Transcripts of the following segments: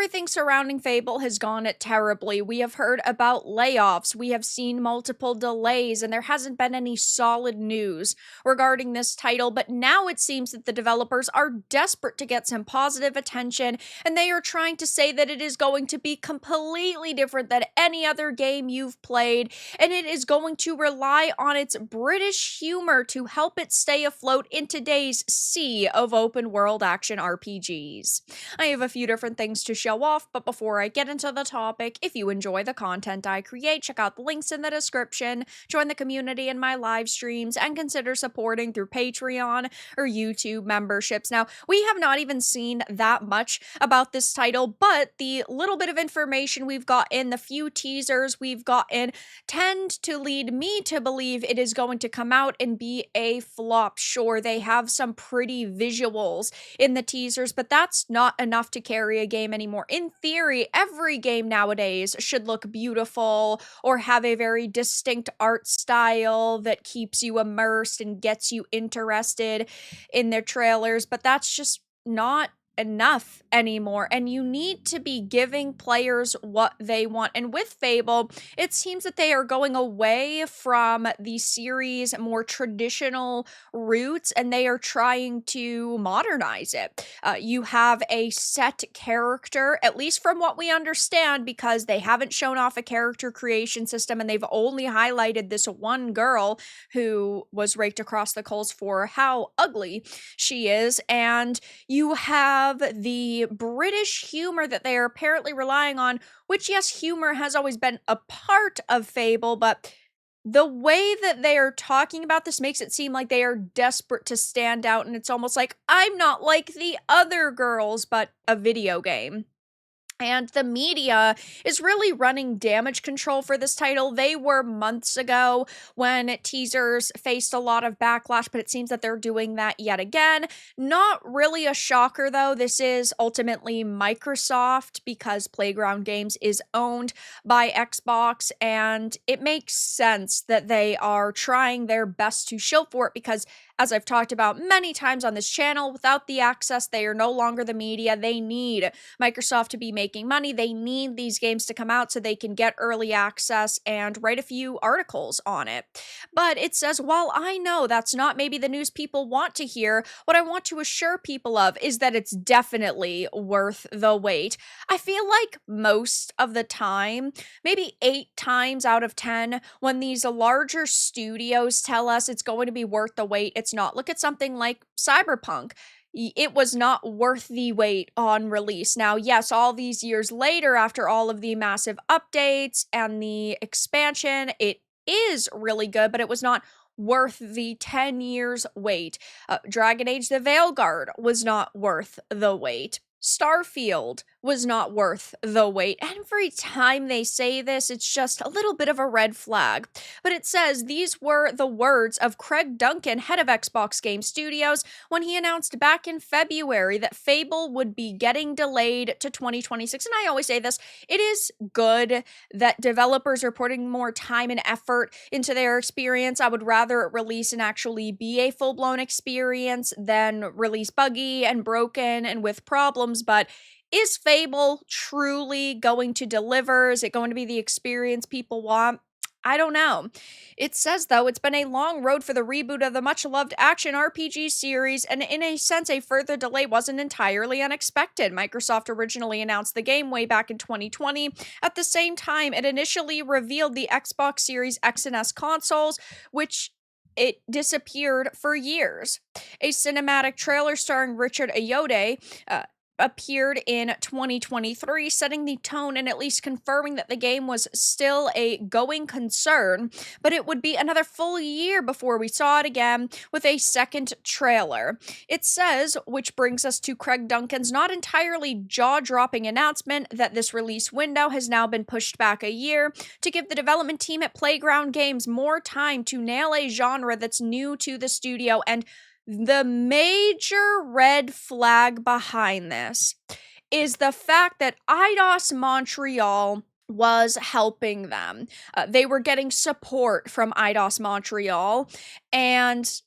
everything surrounding Fable has gone terribly. We have heard about layoffs, we have seen multiple delays, and there hasn't been any solid news regarding this title. But now it seems that the developers are desperate to get some positive attention, and they are trying to say that it is going to be completely different than any other game you've played, and it is going to rely on its British humor to help it stay afloat in today's sea of open world action RPGs. I have a few different things to show off, but before I get into the topic, if you enjoy the content I create, check out the links in the description, join the community in my live streams, and consider supporting through Patreon or YouTube memberships. Now, we have not even seen that much about this title, but the little bit of information we've got in, the few teasers we've gotten, tend to lead me to believe it is going to come out and be a flop. Sure, they have some pretty visuals in the teasers, but that's not enough to carry a game anymore. In theory, every game nowadays should look beautiful or have a very distinct art style that keeps you immersed and gets you interested in their trailers, but that's just not enough anymore, and you need to be giving players what they want. And with Fable, it seems that they are going away from the series' more traditional roots, and they are trying to modernize it. You have a set character, at least from what we understand, because they haven't shown off a character creation system, and they've only highlighted this one girl who was raked across the coals for how ugly she is. And you have the British humor that they are apparently relying on, which, yes, humor has always been a part of Fable, but the way that they are talking about this makes it seem like they are desperate to stand out, and it's almost like, I'm not like the other girls, but a video game. And the media is really running damage control for this title. They were months ago when teasers faced a lot of backlash, but it seems that they're doing that yet again. Not really a shocker, though. This is ultimately Microsoft because Playground Games is owned by Xbox, and it makes sense that they are trying their best to shill for it because, as I've talked about many times on this channel, without the access, they are no longer the media. They need Microsoft to be making money. They need these games to come out so they can get early access and write a few articles on it. But it says, while I know that's not maybe the news people want to hear, what I want to assure people of is that it's definitely worth the wait. I feel like most of the time, maybe 8 times out of 10, when these larger studios tell us it's going to be worth the wait, it's not. Look at something like Cyberpunk. It was not worth the wait on release. Now, yes, all these years later, after all of the massive updates and the expansion, it is really good, but it was not worth the 10 years wait. Dragon Age the Veilguard was not worth the wait. Starfield was not worth the wait. Every time they say this, it's just a little bit of a red flag. But it says these were the words of Craig Duncan, head of Xbox Game Studios, when he announced back in February that Fable would be getting delayed to 2026. And I always say this, it is good that developers are putting more time and effort into their experience. I would rather it release and actually be a full-blown experience than release buggy and broken and with problems. But is Fable truly going to deliver? Is it going to be the experience people want? I don't know. It says, though, it's been a long road for the reboot of the much-loved action RPG series, and in a sense, a further delay wasn't entirely unexpected. Microsoft originally announced the game way back in 2020. At the same time, it initially revealed the Xbox Series X and S consoles, which it disappeared for years. A cinematic trailer starring Richard Ayoade appeared in 2023, setting the tone and at least confirming that the game was still a going concern, but it would be another full year before we saw it again with a second trailer. It says, which brings us to Craig Duncan's not entirely jaw-dropping announcement that this release window has now been pushed back a year to give the development team at Playground Games more time to nail a genre that's new to the studio. And the major red flag behind this is the fact that Eidos Montreal was helping them. They were getting support from Eidos Montreal, and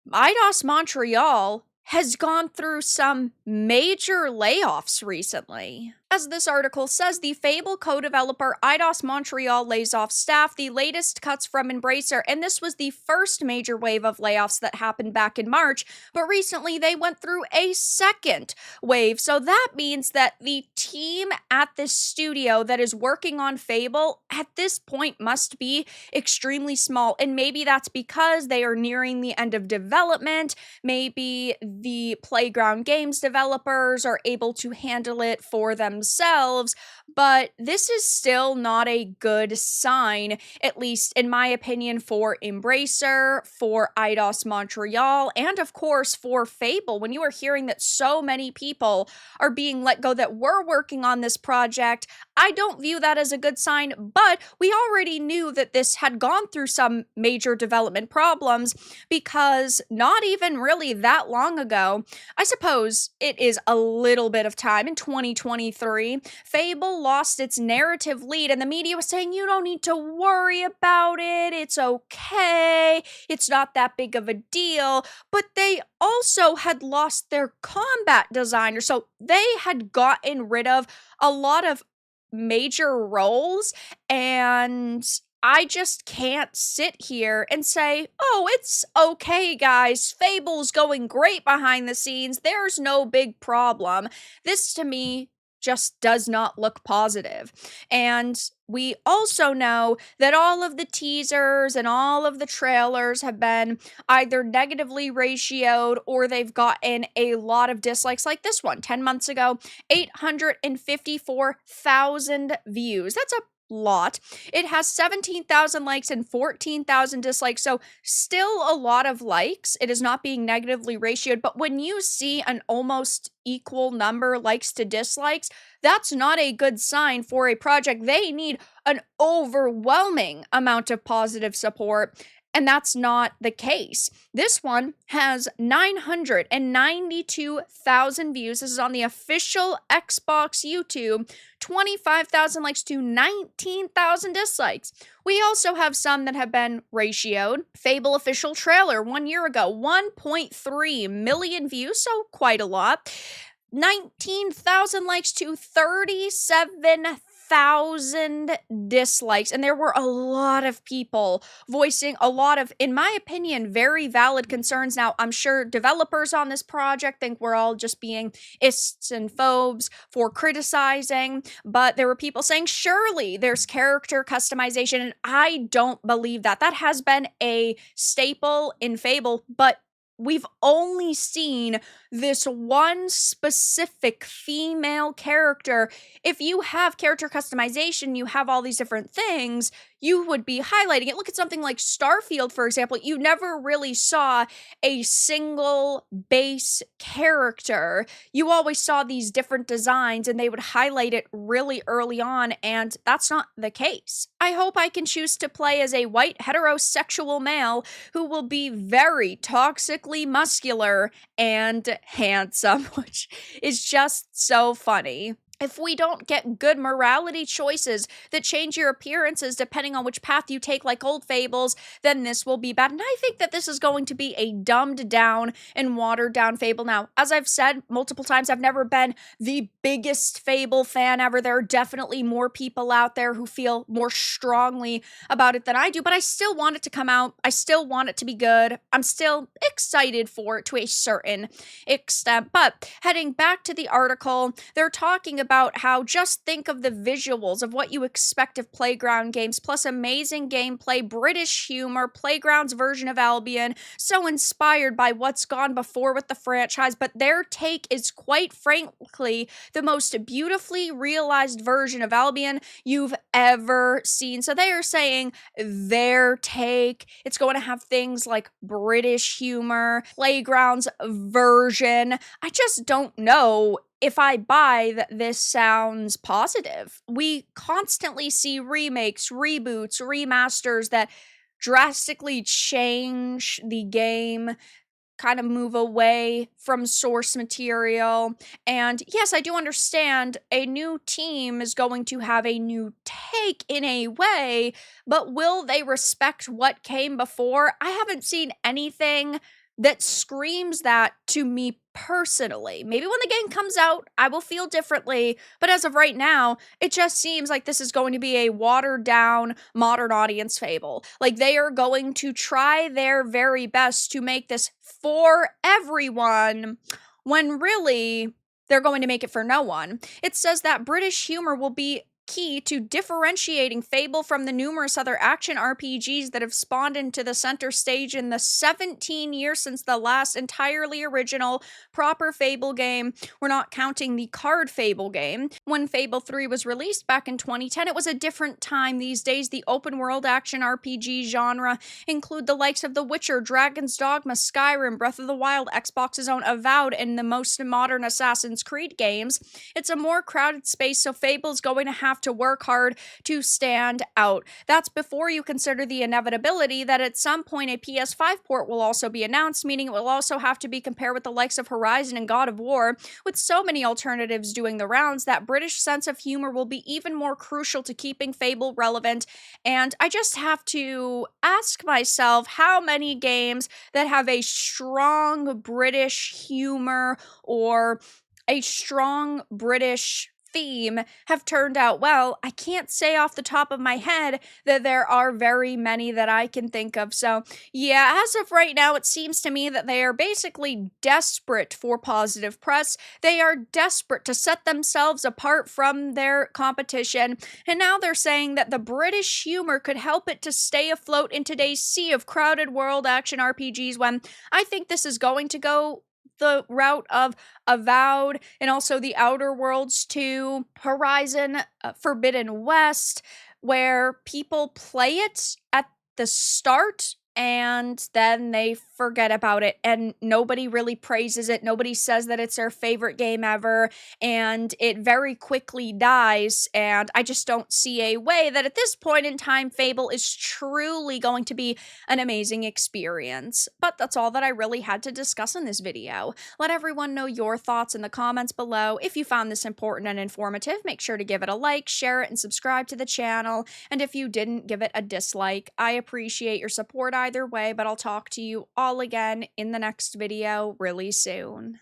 Eidos Montreal has gone through some major layoffs recently. As this article says, the Fable co-developer Eidos Montreal lays off staff, the latest cuts from Embracer, and this was the first major wave of layoffs that happened back in March, but recently they went through a second wave. So that means that the team at this studio that is working on Fable at this point must be extremely small, and maybe that's because they are nearing the end of development. Maybe the Playground Games developers are able to handle it for themselves, but this is still not a good sign, at least in my opinion, for Embracer, for Eidos Montreal, and of course for Fable. When you are hearing that so many people are being let go that were working on this project, I don't view that as a good sign, but we already knew that this had gone through some major development problems because not even really that long ago, I suppose it is a little bit of time, in 2023, Fable lost its narrative lead and the media was saying, you don't need to worry about it, it's okay, it's not that big of a deal, but they also had lost their combat designer, so they had gotten rid of a lot of major roles, and I just can't sit here and say, oh, it's okay, guys. Fable's going great behind the scenes. There's no big problem. This, to me, just does not look positive. And we also know that all of the teasers and all of the trailers have been either negatively ratioed or they've gotten a lot of dislikes, like this one 10 months ago, 854,000 views. That's a lot. It has 17,000 likes and 14,000 dislikes, so still a lot of likes. It is not being negatively ratioed, but when you see an almost equal number likes to dislikes, that's not a good sign for a project. They need an overwhelming amount of positive support, and that's not the case. This one has 992,000 views. This is on the official Xbox YouTube. 25,000 likes to 19,000 dislikes. We also have some that have been ratioed. Fable official trailer 1 year ago, 1.3 million views, so quite a lot. 19,000 likes to 37,000 dislikes, and there were a lot of people voicing a lot of, in my opinion, very valid concerns. Now, I'm sure developers on this project think we're all just being ists and phobes for criticizing, but there were people saying, surely there's character customization, and I don't believe that. That has been a staple in Fable, but we've only seen this one specific female character. If you have character customization, you have all these different things, you would be highlighting it. Look at something like Starfield, for example. You never really saw a single base character. You always saw these different designs, and they would highlight it really early on, and that's not the case. I hope I can choose to play as a white heterosexual male who will be very toxically muscular and handsome, which is just so funny. If we don't get good morality choices that change your appearances depending on which path you take, like old Fables, then this will be bad. And I think that this is going to be a dumbed down and watered down Fable. Now, as I've said multiple times, I've never been the biggest Fable fan ever. There are definitely more people out there who feel more strongly about it than I do, but I still want it to come out. I still want it to be good. I'm still excited for it to a certain extent. But heading back to the article, they're talking about how just think of the visuals of what you expect of Playground Games, plus amazing gameplay, British humor, Playground's version of Albion, so inspired by what's gone before with the franchise, but their take is quite frankly the most beautifully realized version of Albion you've ever seen. So they are saying their take, it's going to have things like British humor, Playground's version. I just don't know if I buy that this sounds positive. We constantly see remakes, reboots, remasters that drastically change the game, kind of move away from source material. And yes, I do understand a new team is going to have a new take in a way, but will they respect what came before? I haven't seen anything that screams that to me personally. Maybe when the game comes out, I will feel differently, but as of right now, it just seems like this is going to be a watered down modern audience Fable. Like they are going to try their very best to make this for everyone when really they're going to make it for no one. It says that British humor will be key to differentiating Fable from the numerous other action RPGs that have spawned into the center stage in the 17 years since the last entirely original proper Fable game. We're not counting the card Fable game. When Fable 3 was released back in 2010, it was a different time. These days, the open world action RPG genre include the likes of The Witcher, Dragon's Dogma, Skyrim, Breath of the Wild, Xbox's own Avowed, and the most modern Assassin's Creed games. It's a more crowded space, so Fable's going to have to work hard to stand out. That's before you consider the inevitability that at some point a PS5 port will also be announced, meaning it will also have to be compared with the likes of Horizon and God of War. With so many alternatives doing the rounds, that British sense of humor will be even more crucial to keeping Fable relevant. And I just have to ask myself how many games that have a strong British humor or a strong British theme have turned out well. I can't say off the top of my head that there are very many that I can think of. So, yeah, as of right now, it seems to me that they are basically desperate for positive press. They are desperate to set themselves apart from their competition. And now they're saying that the British humor could help it to stay afloat in today's sea of crowded world action RPGs, when I think this is going to go the route of Avowed and also the Outer Worlds 2, Horizon, Forbidden West, where people play it at the start and then they forget about it and nobody really praises it. Nobody says that it's their favorite game ever, and it very quickly dies. And I just don't see a way that at this point in time Fable is truly going to be an amazing experience. But that's all that I really had to discuss in this video. Let everyone know your thoughts in the comments below. If you found this important and informative, make sure to give it a like, share it, and subscribe to the channel. And if you didn't, give it a dislike. I appreciate your support either way, but I'll talk to you all again in the next video really soon.